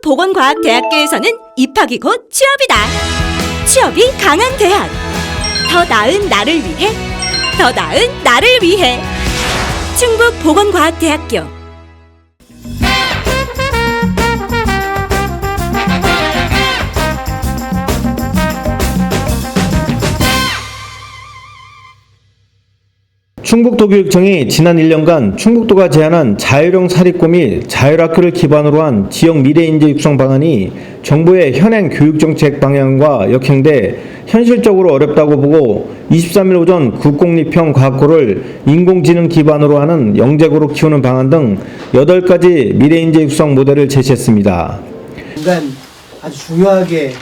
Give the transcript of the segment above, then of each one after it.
충북보건과학대학교에서는 입학이 곧 취업이다. 취업이 강한 대학. 더 나은 나를 위해, 더 나은 나를 위해. 충북보건과학대학교. 충북도교육청이 지난 1년간 충북도가 제안한 자율형 사립고 및 자율학교를 기반으로 한 지역 미래인재 육성 방안이 정부의 현행 교육정책 방향과 역행돼 현실적으로 어렵다고 보고 23일 오전 국공립형 과학고를 인공지능 기반으로 하는 영재고로 키우는 방안 등 8가지 미래인재 육성 모델을 제시했습니다. 중간 아주 중요하게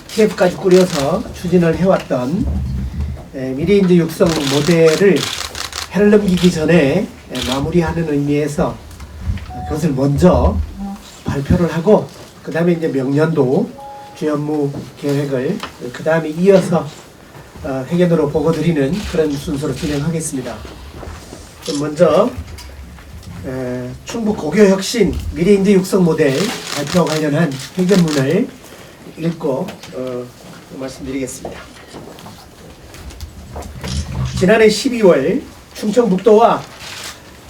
TF까지 꾸려서 추진을 해왔던 미래인재 육성 모델을 해를 넘기기 전에 마무리하는 의미에서 그것을 먼저 발표를 하고 그 다음에 이제 명년도 주요 업무 계획을 그 다음에 이어서 회견으로 보고드리는 그런 순서로 진행하겠습니다. 먼저 충북 고교혁신 미래인재 육성 모델 발표와 관련한 회견문을 읽고 말씀드리겠습니다. 지난해 12월 충청북도와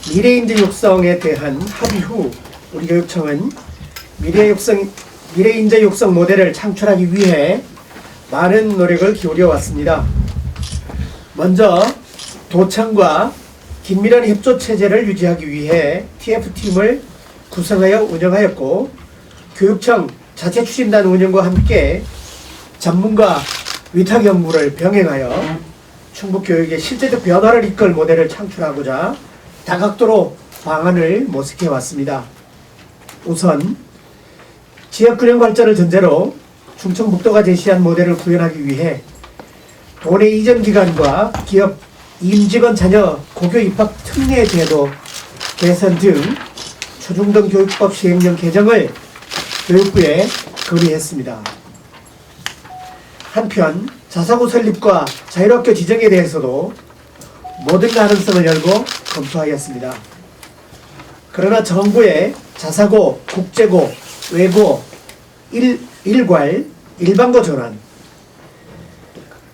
미래인재 육성에 대한 합의 후 우리 교육청은 미래인재 육성 모델을 창출하기 위해 많은 노력을 기울여 왔습니다. 먼저 도청과 긴밀한 협조 체제를 유지하기 위해 TF팀을 구성하여 운영하였고, 교육청 자체 추진단 운영과 함께 전문가 위탁 연구를 병행하여 충북 교육의 실제적 변화를 이끌 모델을 창출하고자 다각도로 방안을 모색해 왔습니다. 우선 지역균형 발전을 전제로 충청북도가 제시한 모델을 구현하기 위해 도내 이전 기관과 기업 임직원 자녀 고교 입학 특례 제도 개선 등 초중등 교육법 시행령 개정을 교육부에 건의했습니다. 한편 자사고 설립과 자율학교 지정에 대해서도 모든 가능성을 열고 검토하였습니다. 그러나 정부의 자사고, 국제고, 외고, 일괄, 일반고 전환,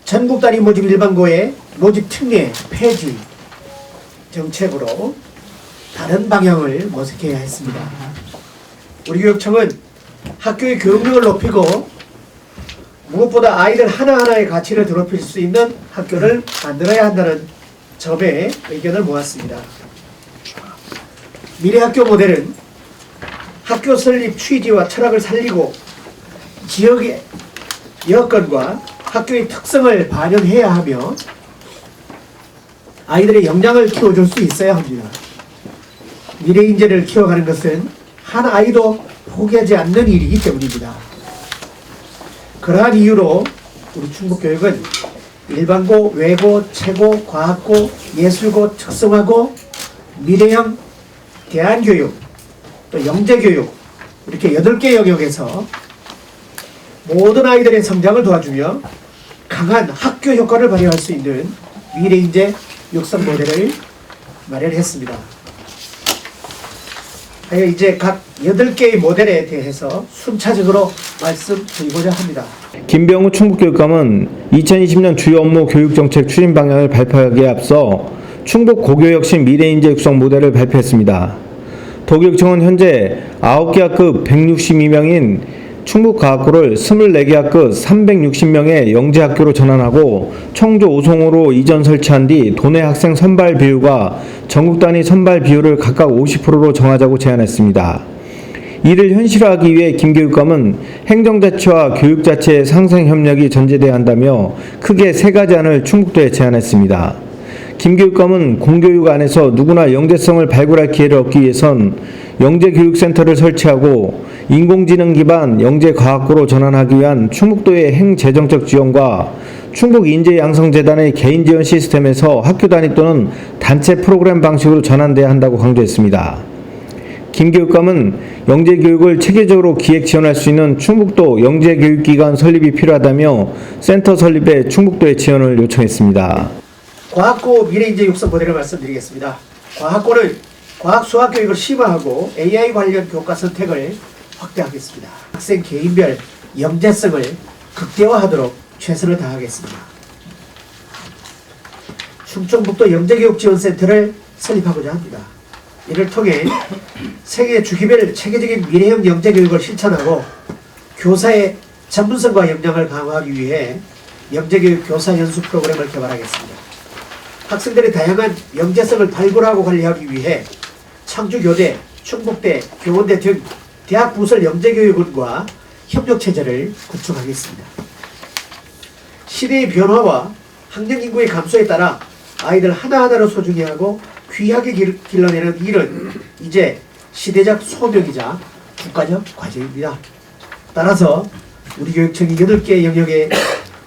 전국 단위 모집 일반고의 모집 특례 폐지 정책으로 다른 방향을 모색해야 했습니다. 우리 교육청은 학교의 교육력을 높이고 무엇보다 아이들 하나하나의 가치를 드높일 수 있는 학교를 만들어야 한다는 점에 의견을 모았습니다. 미래학교 모델은 학교 설립 취지와 철학을 살리고 지역의 여건과 학교의 특성을 반영해야 하며 아이들의 역량을 키워줄 수 있어야 합니다. 미래인재를 키워가는 것은 한 아이도 포기하지 않는 일이기 때문입니다. 그러한 이유로 우리 충북교육은 일반고, 외고, 최고, 과학고, 예술고, 특성화고, 미래형 대안교육, 또 영재교육 이렇게 8개 영역에서 모든 아이들의 성장을 도와주며 강한 학교 효과를 발휘할 수 있는 미래인재 육성 모델을 마련했습니다. 하여 이제 각 8개의 모델에 대해서 순차적으로 말씀드리고자 합니다. 김병우 충북교육감은 2020년 주요 업무 교육정책 추진 방향을 발표하기에 앞서 충북 고교혁신 미래인재 육성 모델을 발표했습니다. 도교육청은 현재 9개 학급 162명인 충북과학고를 24개 학급 360명의 영재학교로 전환하고 청조 5송으로 이전 설치한 뒤 도내 학생 선발 비율과 전국 단위 선발 비율을 각각 50%로 정하자고 제안했습니다. 이를 현실화하기 위해 김 교육감은 행정자치와 교육자체의 상생 협력이 전제돼야 한다며 크게 3가지 안을 충북도에 제안했습니다. 김 교육감은 공교육 안에서 누구나 영재성을 발굴할 기회를 얻기 위해선 영재교육센터를 설치하고 인공지능 기반 영재과학고로 전환하기 위한 충북도의 행재정적 지원과 충북인재양성재단의 개인지원 시스템에서 학교 단위 또는 단체 프로그램 방식으로 전환돼야 한다고 강조했습니다. 김 교육감은 영재교육을 체계적으로 기획 지원할 수 있는 충북도 영재교육기관 설립이 필요하다며 센터 설립에 충북도의 지원을 요청했습니다. 과학고 미래인재 육성 모델을 말씀드리겠습니다. 과학고는 과학 수학 교육을 심화하고 AI 관련 교과 선택을 확대하겠습니다. 학생 개인별 영재성을 극대화하도록 최선을 다하겠습니다. 충청북도 영재교육지원센터를 설립하고자 합니다. 이를 통해 생애 주기별 체계적인 미래형 영재교육을 실천하고 교사의 전문성과 역량을 강화하기 위해 영재교육 교사 연수 프로그램을 개발하겠습니다. 학생들의 다양한 영재성을 발굴하고 관리하기 위해 청주교대, 충북대, 교원대 등 대학 부설 영재교육원과 협력체제를 구축하겠습니다. 시대의 변화와 학령 인구의 감소에 따라 아이들 하나하나로 소중히 하고 귀하게 길러내는 일은 이제 시대적 소명이자 국가적 과제입니다. 따라서 우리 교육청이 8개 영역의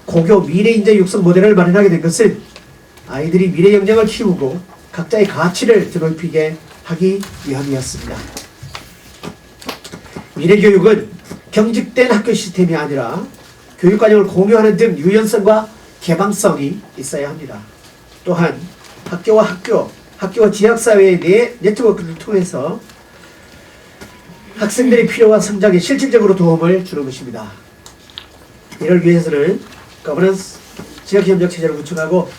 고교 미래인재 육성 모델을 마련하게 된 것은 아이들이 미래 역량을 키우고 각자의 가치를 드높이게 하기 위함이었습니다. 미래교육은 경직된 학교 시스템이 아니라 교육과정을 공유하는 등 유연성과 개방성이 있어야 합니다. 또한 학교와 학교와 지역사회의 네트워크를 통해서 학생들의 필요와 성장에 실질적으로 도움을 주는 것입니다. 이를 위해서는 거버넌스 지역협력 체제를 구축하고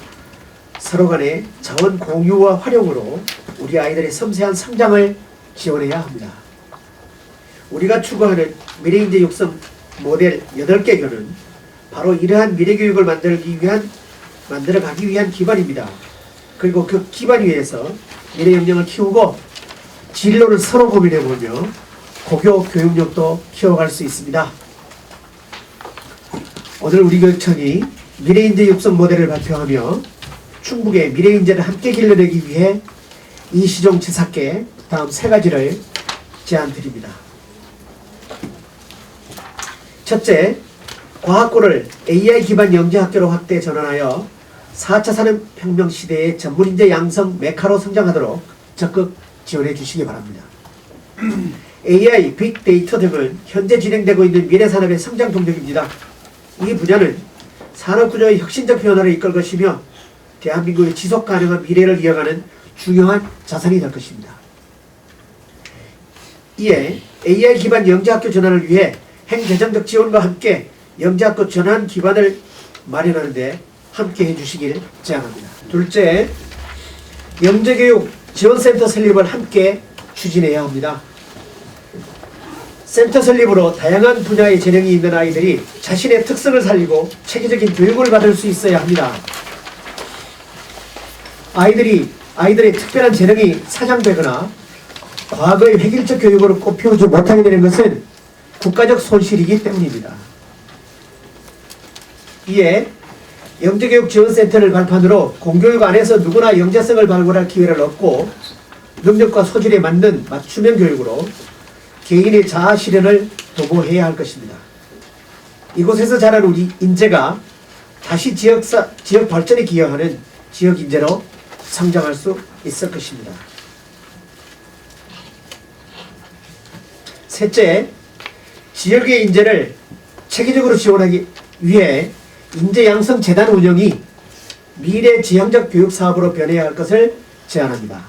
서로 간의 자원 공유와 활용으로 우리 아이들의 섬세한 성장을 지원해야 합니다. 우리가 추구하는 미래인재 육성 모델 8개 교는 바로 이러한 미래교육을 만들어가기 위한 기반입니다. 그리고 그 기반 위에서 미래 역량을 키우고 진로를 서로 고민해보며 고교 교육력도 키워갈 수 있습니다. 오늘 우리 교육청이 미래인재 육성 모델을 발표하며 충북의 미래인재를 함께 길러내기 위해 이시종 지사께 다음 3가지를 제안드립니다. 첫째, 과학고를 AI 기반 영재학교로 확대 전환하여 4차 산업혁명 시대의 전문인재 양성 메카로 성장하도록 적극 지원해 주시기 바랍니다. AI, 빅데이터 등은 현재 진행되고 있는 미래산업의 성장 동력입니다. 이 분야는 산업구조의 혁신적 변화를 이끌 것이며 대한민국의 지속가능한 미래를 이어가는 중요한 자산이 될 것입니다. 이에 AI 기반 영재학교 전환을 위해 행재정적 지원과 함께 영재학교 전환 기반을 마련하는 데 함께 해주시길 제안합니다. 둘째, 영재교육 지원센터 설립을 함께 추진해야 합니다. 센터 설립으로 다양한 분야의 재능이 있는 아이들이 자신의 특성을 살리고 체계적인 교육을 받을 수 있어야 합니다. 아이들의 특별한 재능이 사장되거나 과거의 획일적 교육으로 꼽혀오지 못하게 되는 것은 국가적 손실이기 때문입니다. 이에 영재교육지원센터를 발판으로 공교육 안에서 누구나 영재성을 발굴할 기회를 얻고 능력과 소질에 맞는 맞춤형 교육으로 개인의 자아 실현을 도모해야 할 것입니다. 이곳에서 자란 우리 인재가 다시 지역 발전에 기여하는 지역 인재로 성장할 수 있을 것입니다. 셋째, 지역의 인재를 체계적으로 지원하기 위해 인재양성재단 운영이 미래지향적 교육사업으로 변해야 할 것을 제안합니다.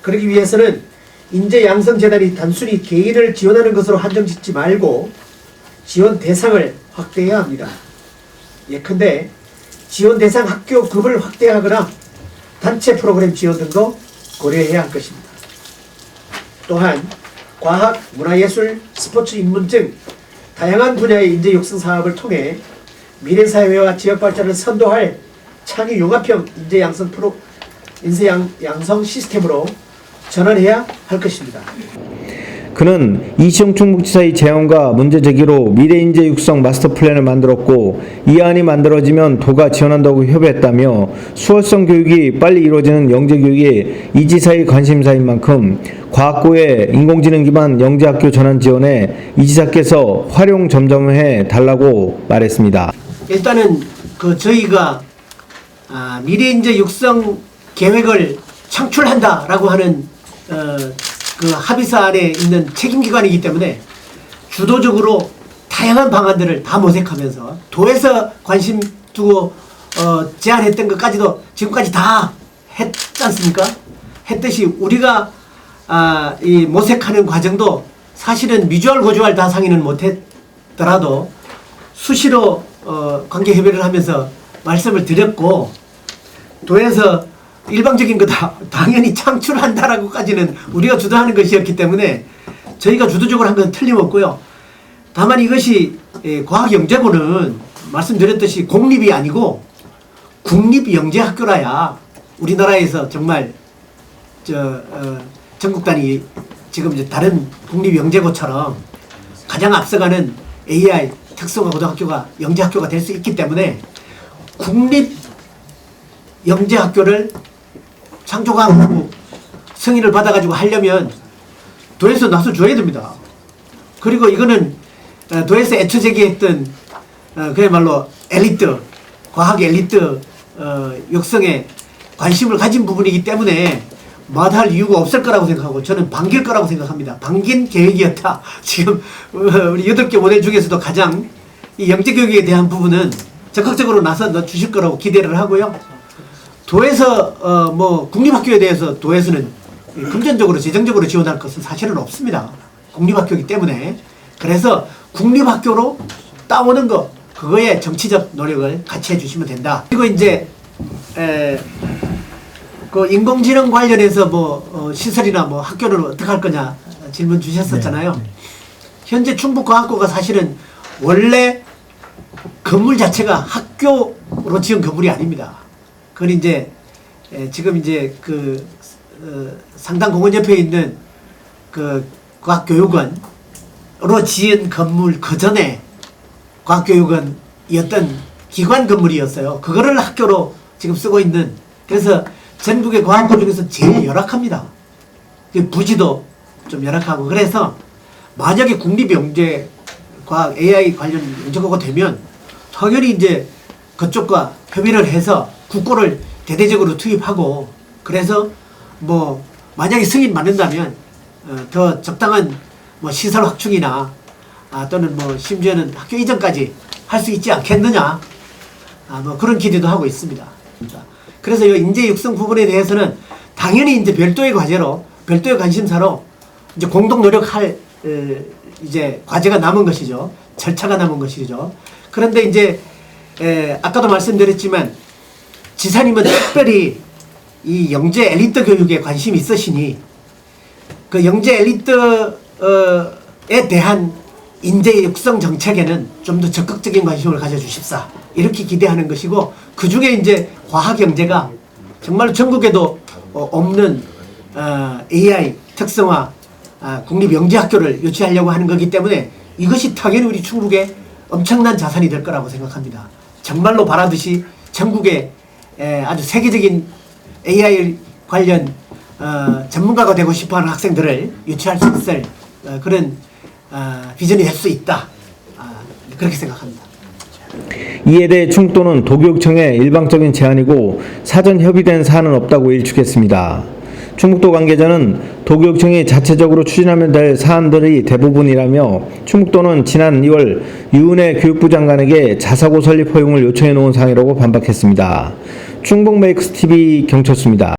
그러기 위해서는 인재양성재단이 단순히 개인을 지원하는 것으로 한정짓지 말고 지원 대상을 확대해야 합니다. 예컨대 지원 대상 학교급을 확대하거나 단체 프로그램 지원 등도 고려해야 할 것입니다. 또한 과학, 문화예술, 스포츠 입문 등 다양한 분야의 인재 육성 사업을 통해 미래사회와 지역 발전을 선도할 창의 융합형 인재 양성 시스템으로 전환해야 할 것입니다. 그는 이시영 충북지사의 제안과 문제제기로 미래인재 육성 마스터 플랜을 만들었고 이 안이 만들어지면 도가 지원한다고 협의했다며 수월성 교육이 빨리 이루어지는 영재교육이 이 지사의 관심사인 만큼 과학고의 인공지능 기반 영재학교 전환 지원에 이 지사께서 활용 점점해 달라고 말했습니다. 일단은 저희가 미래인재 육성 계획을 창출한다라고 하는 합의서 안에 있는 책임기관이기 때문에 주도적으로 다양한 방안들을 다 모색하면서 도에서 관심 두고 제안했던 것까지도 지금까지 다 했지 않습니까? 했듯이 우리가 이 모색하는 과정도 사실은 미주알 고주알 다 상의는 못했더라도 수시로 관계 협의를 하면서 말씀을 드렸고, 도에서 일방적인 거 당연히 창출한다라고까지는 우리가 주도하는 것이었기 때문에 저희가 주도적으로 한 건 틀림없고요. 다만 이것이 과학영재고는 말씀드렸듯이 공립이 아니고 국립영재학교라야 우리나라에서 정말 전국 단위 지금 이제 다른 국립영재고처럼 가장 앞서가는 AI 특성화 고등학교가 영재학교가 될 수 있기 때문에 국립영재학교를 창조과학부 승인을 받아가지고 하려면 도에서 나서줘야 됩니다. 그리고 이거는 도에서 애초 제기했던 그야말로 엘리트, 과학 엘리트 육성에 관심을 가진 부분이기 때문에 마다할 이유가 없을 거라고 생각하고 저는 반길 거라고 생각합니다. 반긴 계획이었다. 지금 우리 8개 모델 중에서도 가장 이 영재교육에 대한 부분은 적극적으로 나서 주실 거라고 기대를 하고요. 도에서 뭐 국립학교에 대해서 도에서는 금전적으로 재정적으로 지원할 것은 사실은 없습니다. 국립학교이기 때문에. 그래서 국립학교로 따오는 거 그거에 정치적 노력을 같이 해주시면 된다. 그리고 이제 그 인공지능 관련해서 뭐 시설이나 뭐 학교를 어떻게 할 거냐 질문 주셨었잖아요. 네. 현재 충북과학고가 사실은 원래 건물 자체가 학교로 지은 건물이 아닙니다. 그건 이제 지금 이제 그 상당공원 옆에 있는 그 과학교육원으로 지은 건물 그 전에 과학교육원이었던 기관 건물이었어요. 그거를 학교로 지금 쓰고 있는, 그래서 전국의 과학고 중에서 제일 열악합니다. 부지도 좀 열악하고. 그래서 만약에 국립영재 과학 AI 관련 영재고가 되면 당연히 이제 그쪽과 협의를 해서 국고를 대대적으로 투입하고, 그래서 뭐 만약에 승인 받는다면 더 적당한 뭐 시설 확충이나 또는 뭐 심지어는 학교 이전까지 할 수 있지 않겠느냐, 뭐 그런 기대도 하고 있습니다. 그래서 이 인재 육성 부분에 대해서는 당연히 이제 별도의 과제로, 별도의 관심사로 이제 공동 노력할 이제 과제가 남은 것이죠. 절차가 남은 것이죠. 그런데 이제 아까도 말씀드렸지만 지사님은 특별히 이 영재 엘리트 교육에 관심이 있으시니 그 영재 엘리트에 대한 인재 육성 정책에는 좀 더 적극적인 관심을 가져주십사, 이렇게 기대하는 것이고, 그 중에 이제 과학 영재가 정말 전국에도 없는 AI 특성화 국립 영재학교를 유치하려고 하는 거기 때문에 이것이 당연히 우리 충북의 엄청난 자산이 될 거라고 생각합니다. 정말로 바라듯이 전국에 아주 세계적인 AI 관련 전문가가 되고 싶어하는 학생들을 유치할 수 있을 그런 비전이 될 수 있다, 그렇게 생각합니다. 이에 대해 충북도는 도교육청의 일방적인 제안이고 사전 협의된 사안은 없다고 일축했습니다. 충북도 관계자는 도교육청이 자체적으로 추진하면 될 사안들이 대부분이라며 충북도는 지난 2월 유은혜 교육부 장관에게 자사고 설립 허용을 요청해 놓은 사항이라고 반박했습니다. 충북메이크스TV 경철수입니다.